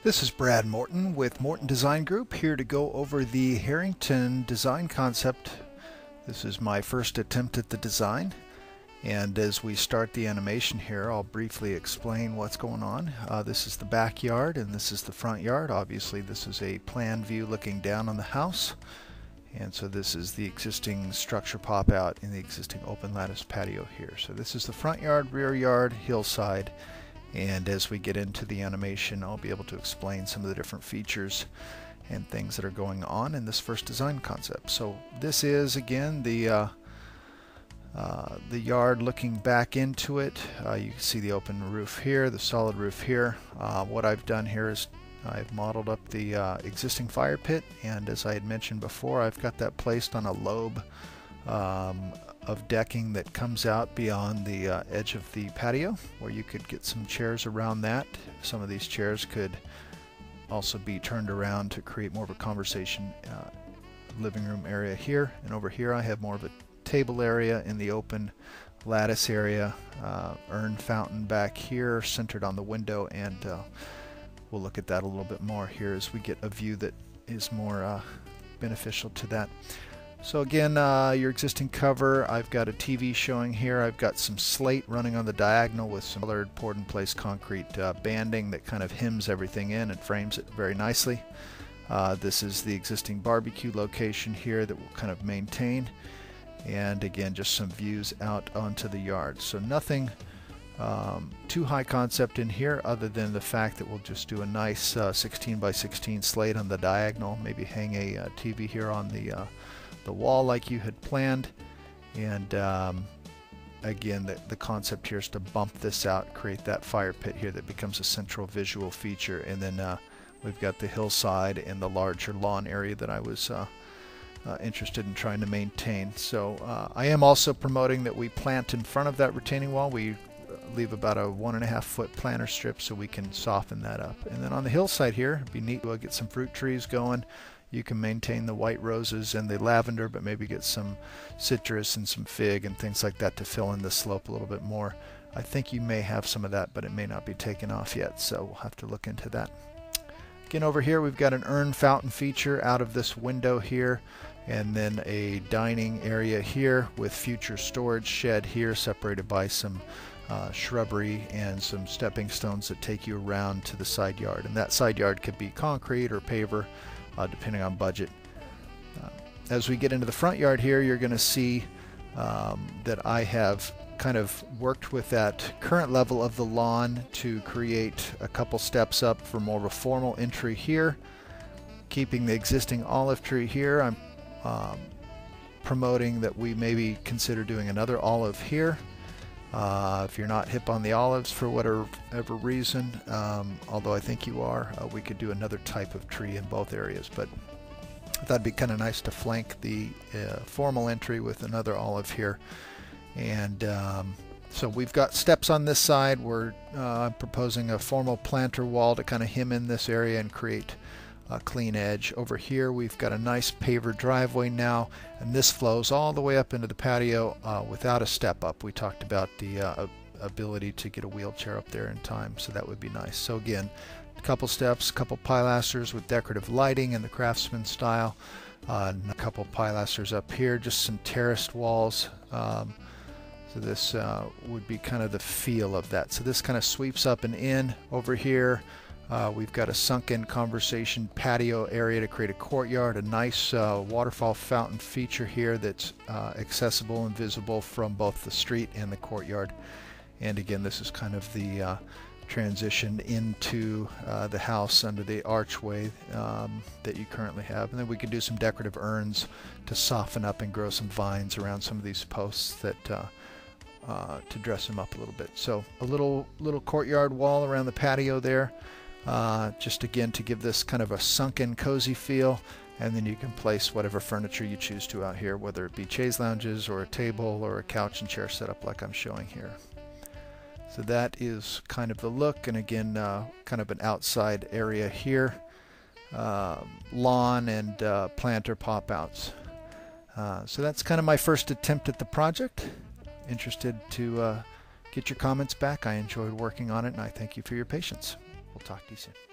This is Brad Morton with Morton Design Group, here to go over the Harrington design concept. This is my first attempt at the design, and as we start the animation here, I'll briefly explain what's going on. This is the backyard and this is the front yard. Obviously this is a plan view looking down on the house, and so this is the existing structure pop out in the existing open lattice patio here. So this is the front yard, rear yard, hillside. And as we get into the animation, I'll be able to explain some of the different features and things that are going on in this first design concept. So this is, again, the yard looking back into it. You can see the open roof here, the solid roof here. What I've done here is I've modeled up the existing fire pit, and as I had mentioned before, I've got that placed on a lobe of decking that comes out beyond the edge of the patio, where you could get some chairs around that. Some of these chairs could also be turned around to create more of a conversation living room area here, and over here I have more of a table area in the open lattice area, urn fountain back here centered on the window, and we'll look at that a little bit more here as we get a view that is more beneficial to that. So again, your existing cover, I've got a TV showing here. I've got some slate running on the diagonal with some colored poured in place concrete banding that kind of hems everything in and frames it very nicely. This is the existing barbecue location here that we'll kind of maintain, and again just some views out onto the yard. So nothing too high concept in here, other than the fact that we'll just do a nice 16 by 16 slate on the diagonal, maybe hang a TV here on the wall like you had planned, and again the concept here is to bump this out, create that fire pit here that becomes a central visual feature, and then we've got the hillside and the larger lawn area that I was interested in trying to maintain. So I am also promoting that we plant in front of that retaining wall. We leave about a 1.5 foot planter strip so we can soften that up. And then on the hillside here, it'd be neat to get some fruit trees going. You can maintain the white roses and the lavender, but maybe get some citrus and some fig and things like that to fill in the slope a little bit more. I think you may have some of that, but it may not be taken off yet, so we'll have to look into that. Again, over here we've got an urn fountain feature out of this window here, and then a dining area here with future storage shed here separated by some shrubbery and some stepping stones that take you around to the side yard. And that side yard could be concrete or paver, depending on budget. As we get into the front yard here, you're going to see that I have kind of worked with that current level of the lawn to create a couple steps up for more of a formal entry here. Keeping the existing olive tree here, I'm promoting that we maybe consider doing another olive here. If you're not hip on the olives for whatever reason, although I think you are, we could do another type of tree in both areas, but that'd be kind of nice to flank the formal entry with another olive here. And so we've got steps on this side. We're proposing a formal planter wall to kind of hem in this area and create a clean edge. Over here we've got a nice paver driveway now, and this flows all the way up into the patio without a step up. We talked about the ability to get a wheelchair up there in time, so that would be nice. So again, a couple steps, a couple pilasters with decorative lighting in the craftsman style, and a couple pilasters up here, just some terraced walls. So this would be kind of the feel of that. So this kind of sweeps up and in. Over here we've got a sunken conversation patio area to create a courtyard, a nice waterfall fountain feature here that's accessible and visible from both the street and the courtyard. And again, this is kind of the transition into the house under the archway that you currently have. And then we could do some decorative urns to soften up and grow some vines around some of these posts that to dress them up a little bit. So a little courtyard wall around the patio there. Just again to give this kind of a sunken cozy feel, and then you can place whatever furniture you choose to out here, whether it be chaise lounges or a table or a couch and chair setup like I'm showing here. So that is kind of the look, and again kind of an outside area here, lawn and planter pop outs. So that's kind of my first attempt at the project. Interested to get your comments back. I enjoyed working on it, and I thank you for your patience. We'll talk to you soon.